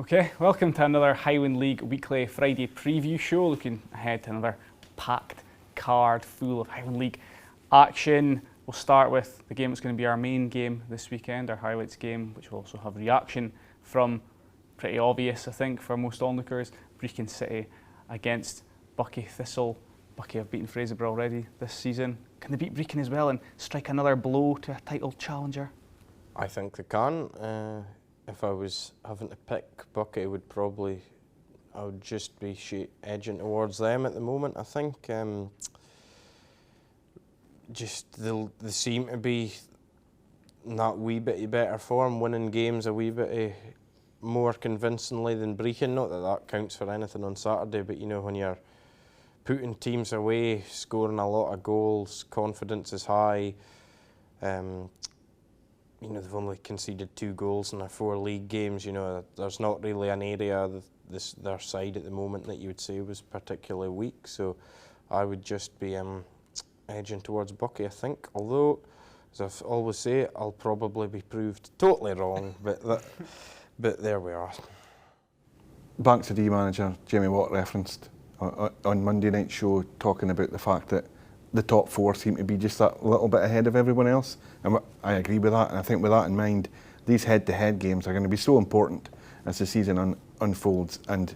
Okay, welcome to another Highland League weekly Friday preview show. Looking ahead to another packed card full of Highland League action. We'll start with the game that's going to be our main game this weekend, our highlights game, which will also have reaction from, pretty obvious I think for most onlookers, Brechin City against Buckie Thistle. Buckie have beaten Fraserburgh already this season. Can they beat Brechin as well and strike another blow to a title challenger? I think they can. If I was having to pick, Buckie I would just be edging towards them at the moment. I think they seem to be in that wee bit better form, winning games a wee bit more convincingly than Brechin. Not that that counts for anything on Saturday, but you know, when you're putting teams away, scoring a lot of goals, confidence is high. You know, they've only conceded 2 goals in their 4 league games. You know, there's not really an area their side at the moment that you would say was particularly weak. So I would just be edging towards Buckie, I think. Although, as I always say, I'll probably be proved totally wrong. But there we are. Brechin City manager Jamie Watt referenced on Monday night's show, talking about the fact that the top 4 seem to be just that little bit ahead of everyone else, and I agree with that. And I think with that in mind, these head-to-head games are going to be so important as the season unfolds. And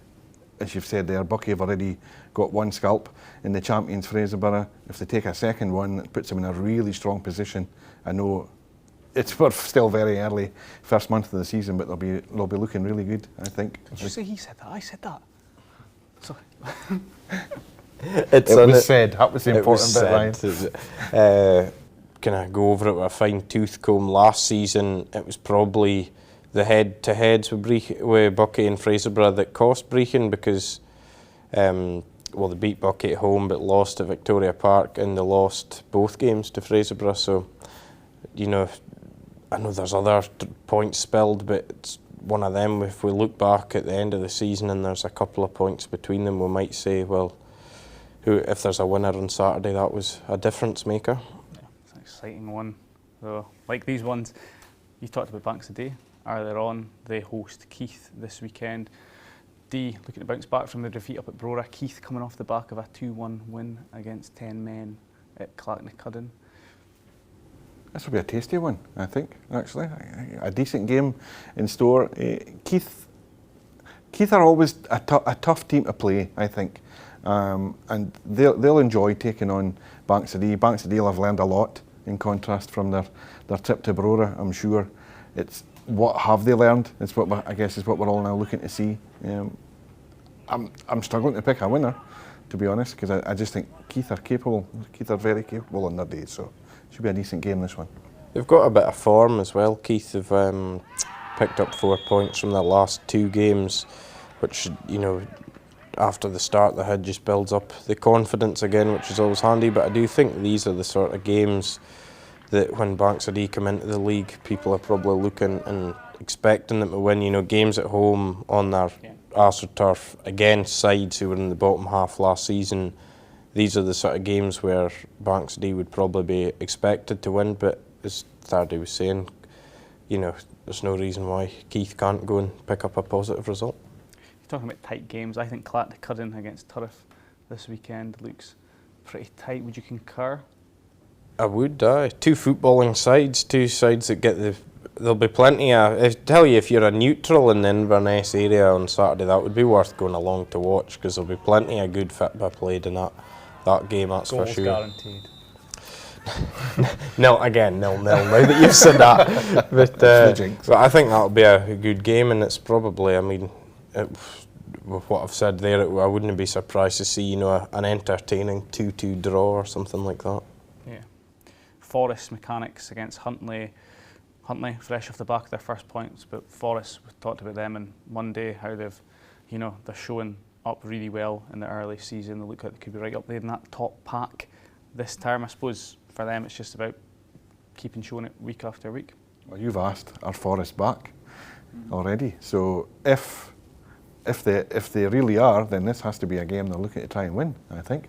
as you've said there, Buckie have already got 1 scalp in the champions Fraserburgh. If they take a second one, it puts them in a really strong position. I know we're still very early, first month of the season, but they'll be looking really good, I think. Did you say he said that? I said that. Sorry. It was said. That was the important bit, Ryan. Can I go over it with a fine-tooth comb? Last season, it was probably the head-to-heads with Buckie and Fraserburgh that cost Brechin, because they beat Buckie at home but lost at Victoria Park, and they lost both games to Fraserburgh. So, you know, I know there's other points spilled, but it's one of them. If we look back at the end of the season and there's a couple of points between them, we might say, well, if there's a winner on Saturday, that was a difference maker. Yeah, it's an exciting one. So, like these ones, you talked about Banks today. Earlier on, they host Keith this weekend. Looking to bounce back from the defeat up at Brora. Keith coming off the back of a 2-1 win against 10 men at Clattenacudden. This will be a tasty one, I think, actually. A decent game in store. Keith are always a tough team to play, I think. And they'll enjoy taking on Banks City. Banks City will have learned a lot in contrast from their trip to Brora, I'm sure. It's what have they learned? It's what we're all now looking to see. I'm struggling to pick a winner, to be honest, because I just think Keith are capable. Keith are very capable on their day, so it should be a decent game, this one. They've got a bit of form as well. Keith have picked up 4 points from their last 2 games, which, you know, after the start they had, just builds up the confidence again, which is always handy. But I do think these are the sort of games that when Banks City come into the league, people are probably looking and expecting them to win. You know, games at home on their AstroTurf against sides who were in the bottom half last season. These are the sort of games where Banks City would probably be expected to win. But as Thardy was saying, you know, there's no reason why Keith can't go and pick up a positive result. Talking about tight games, I think Clattenacudden against Turriff this weekend looks pretty tight. Would you concur? I would. 2 footballing sides, 2 sides that there'll be plenty of. I tell you, if you're a neutral in the Inverness area on Saturday, that would be worth going along to watch, because there'll be plenty of good football played in that game. That's Goals for sure. Guaranteed. Nil now that you've said that. But I think that'll be a good game, and it's probably, I mean, with what I've said there, I wouldn't be surprised to see, you know, an entertaining 2-2 draw or something like that. Yeah. Forest Mechanics against Huntly. Huntly fresh off the back of their first points, but Forest, we talked about them on Monday, how they're showing up really well in the early season. They look like they could be right up there in that top pack this term. I suppose for them it's just about keeping showing it week after week. Well, you've asked, are Forest back already? So if they really are, then this has to be a game they're looking to try and win, I think.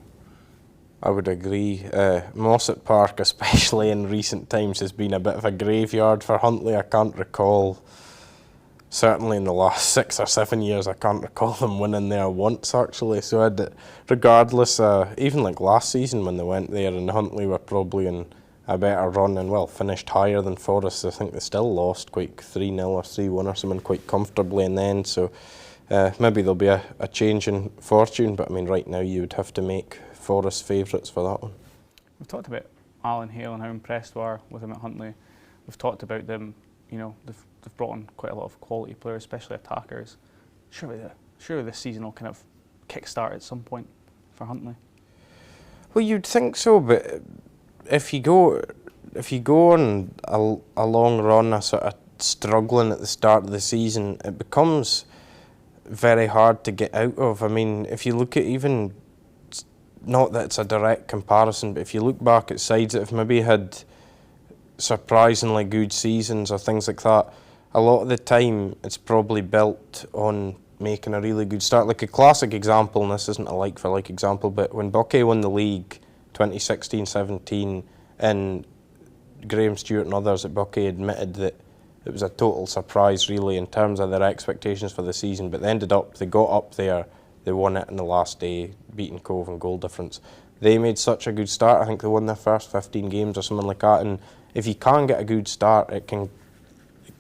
I would agree. Mossett Park, especially in recent times, has been a bit of a graveyard for Huntly. I can't recall certainly in the last 6 or 7 years, I can't recall them winning there once, actually. So regardless, even like last season when they went there and Huntly were probably in a better run and, well, finished higher than Forest, I think they still lost quite 3-0 or 3-1 or something quite comfortably in the end. So maybe there'll be a change in fortune, but I mean, right now you would have to make Forest favourites for that one. We've talked about Alan Hale and how impressed we are with him at Huntly. We've talked about them, you know, they've brought in quite a lot of quality players, especially attackers. Surely this season will kind of kick-start at some point for Huntly. Well, you'd think so, but if you go on a long run, a sort of struggling at the start of the season, it becomes very hard to get out of. I mean, if you look at even, not that it's a direct comparison, but if you look back at sides that have maybe had surprisingly good seasons or things like that, a lot of the time it's probably built on making a really good start. Like a classic example, and this isn't a like-for-like example, but when Buckie won the league 2016-17, and Graham Stewart and others at Buckie admitted that it was a total surprise really in terms of their expectations for the season, but they got up there, they won it in the last day, beating Cove and goal difference. They made such a good start. I think they won their first 15 games or something like that, and if you can get a good start, it can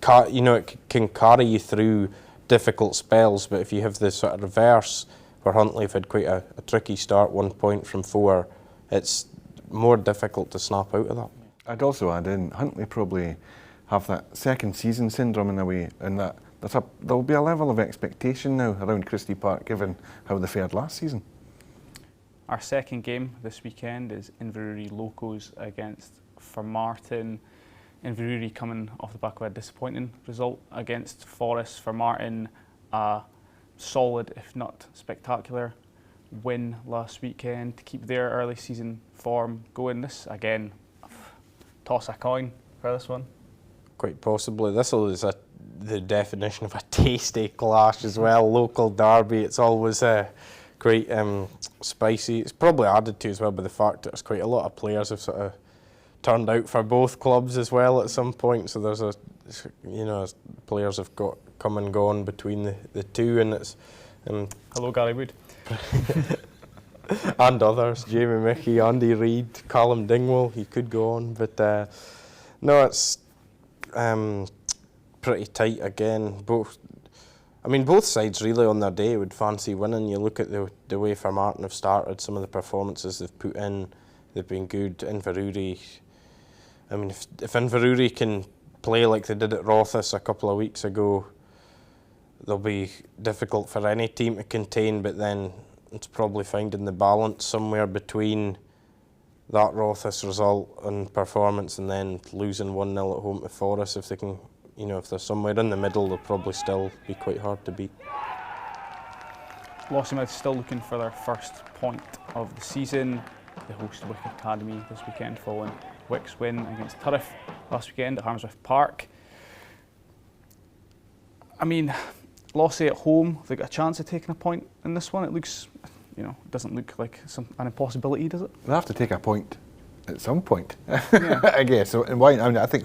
carry you through difficult spells. But if you have the sort of reverse, where Huntly have had quite a tricky start, 1 point from 4, it's more difficult to snap out of that. I'd also add in, Huntly probably have that second season syndrome in a way, and that there'll be a level of expectation now around Christie Park given how they fared last season. Our second game this weekend is Inverurie Locos against Formartine. Inverurie coming off the back of a disappointing result against Forest. Formartine, a solid, if not spectacular, win last weekend to keep their early season form going. This, again, toss a coin for this one. Quite possibly. This is the definition of a tasty clash as well. Local derby, it's always quite spicy. It's probably added to as well by the fact that there's quite a lot of players have sort of turned out for both clubs as well at some point. So there's players have got come and gone between the two, and it's hello Gary Wood and others, Jamie Mickey, Andy Reid, Callum Dingwall. He could go on, but no, it's pretty tight again. Both sides really on their day would fancy winning. You look at the way Formartine have started, some of the performances they've put in, they've been good. Inverurie, I mean, if Inverurie can play like they did at Rothes a couple of weeks ago, they'll be difficult for any team to contain, but then it's probably finding the balance somewhere between that Rothes result and performance and then losing 1-0 at home to Forest. If they can, if they're somewhere in the middle, they'll probably still be quite hard to beat. Lossiemouth still looking for their first point of the season. They host Wick Academy this weekend following Wick's win against Turriff last weekend at Harmsworth Park. I mean, Lossie at home, have they got a chance of taking a point in this one? It looks, it doesn't look like an impossibility, does it? They'll have to take a point at some point, yeah. I guess. So, I think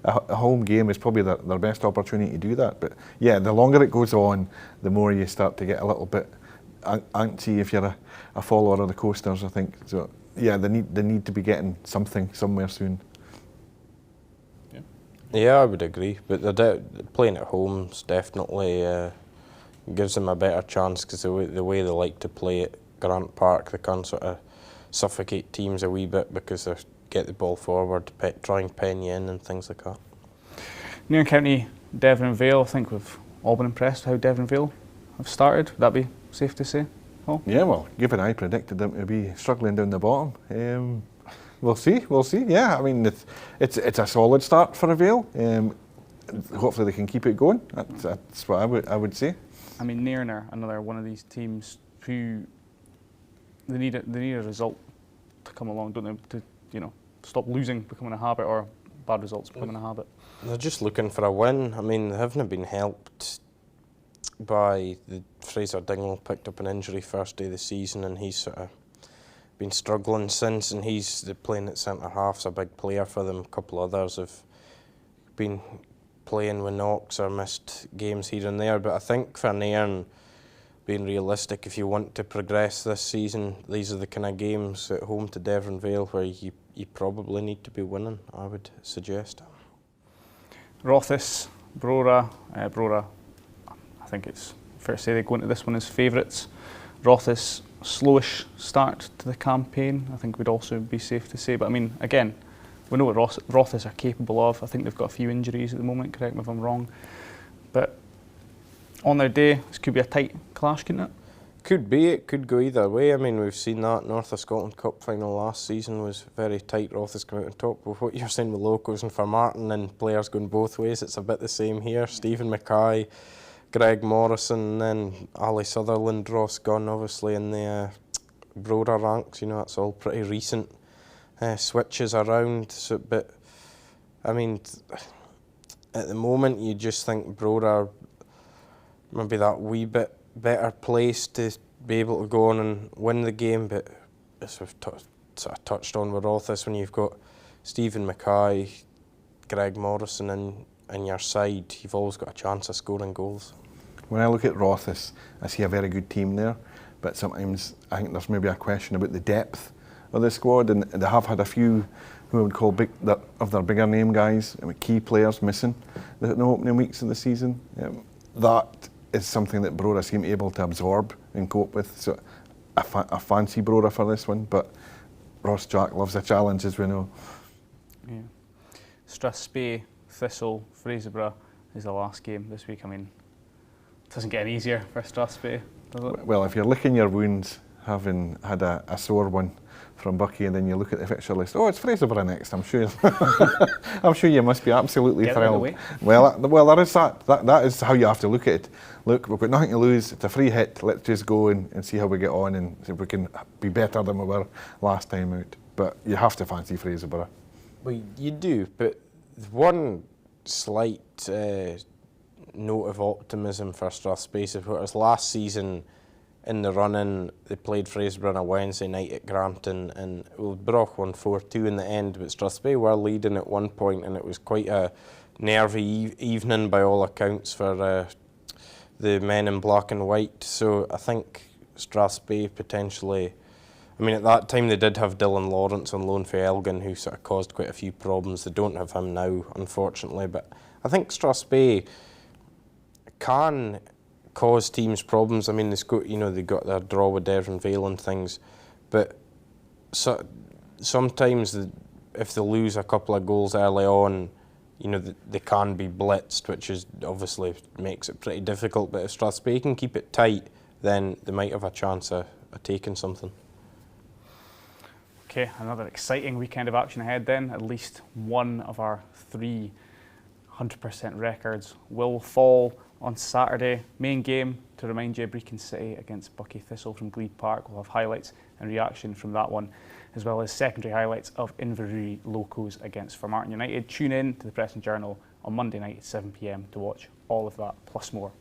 a home game is probably their best opportunity to do that. But yeah, the longer it goes on, the more you start to get a little bit antsy if you're a follower of the Coasters, I think. So yeah, they need to be getting something somewhere soon. Yeah, I would agree. But playing at home definitely gives them a better chance, because the way they like to play at Grant Park, they can sort of suffocate teams a wee bit because they get the ball forward, try and pen you in and things like that. Nairn County, Devon Vale, I think we've all been impressed with how Devon Vale have started. Would that be safe to say? Oh. Yeah, well, given I predicted them to be struggling down the bottom, we'll see. Yeah, I mean, it's a solid start for a Vale. Hopefully they can keep it going. That's what I would say. I mean, Nairn are another one of these teams who they need a result to come along, don't they? To stop losing becoming a habit, or bad results becoming a habit. They're just looking for a win. I mean, they haven't been helped by Fraser Dingwall picked up an injury first day of the season, and he's sort of been struggling since, and he's playing at centre half's a big player for them. A couple others have been playing with knocks or missed games here and there. But I think for Nairn, being realistic, if you want to progress this season, these are the kind of games at home to Devon Vale where you probably need to be winning, I would suggest. Rothes, Brora. Brora, I think it's fair to say they go into this one as favourites. Rothes, slowish start to the campaign, I think would also be safe to say. But I mean, again, we know what Rothes are capable of. I think they've got a few injuries at the moment, correct me if I'm wrong. But on their day, this could be a tight clash, couldn't it? Could be, it could go either way. I mean, we've seen that North of Scotland Cup final last season was very tight. Rothes come out on top. With what you're saying with locals and for Martin and players going both ways, it's a bit the same here. Stephen Mackay, Greg Morrison, and then Ali Sutherland, Ross Gunn, obviously in the Broder ranks. You know, it's all pretty recent switches around. So, but I mean, at the moment, you just think Broder maybe that wee bit better placed to be able to go on and win the game. But as we've sort of touched on with Rothes, when you've got Stephen Mackay, Greg Morrison in your side, you've always got a chance of scoring goals. When I look at Rothes, I see a very good team there, but sometimes I think there's maybe a question about the depth of the squad, and they have had a few who I would call of their bigger name guys, key players missing in the opening weeks of the season. That is something that Brora seem able to absorb and cope with. So I fancy Brora for this one, but Ross Jack loves a challenge, as we know. Yeah. Strathspey, Thistle, Fraserburgh is the last game this week. I mean, it doesn't get any easier for Strathspey, does it? Well, if you're licking your wounds, having had a sore one from Buckie, and then you look at the fixture list, oh, it's Fraserburgh next, I'm sure. I'm sure you must be absolutely thrilled. Well, there is that. That is how you have to look at it. Look, we've got nothing to lose. It's a free hit. Let's just go and see how we get on and see if we can be better than we were last time out. But you have to fancy Fraserburgh. Well, you do, but one slight note of optimism for Strathspey is whereas last season in the run-in they played Fraserburgh on a Wednesday night at Granton and Broch won 4-2 in the end, but Strathspey were leading at one point and it was quite a nervy evening by all accounts for the men in black and white. So I think Strathspey potentially, I mean at that time they did have Dylan Lawrence on loan for Elgin who sort of caused quite a few problems. They don't have him now, unfortunately, but I think Strathspey can cause teams problems. I mean, they got their draw with Devon Vale and things, but sometimes if they lose a couple of goals early on, they can be blitzed, which is obviously makes it pretty difficult. But if Strathspey can keep it tight, then they might have a chance of taking something. Okay, another exciting weekend of action ahead then. At least one of our 3 100% records will fall on Saturday. Main game, to remind you, Brechin City against Buckie Thistle from Glebe Park. We'll have highlights and reaction from that one, as well as secondary highlights of Inverurie Locos against Formartine United. Tune in to the Press and Journal on Monday night at 7 p.m. to watch all of that, plus more.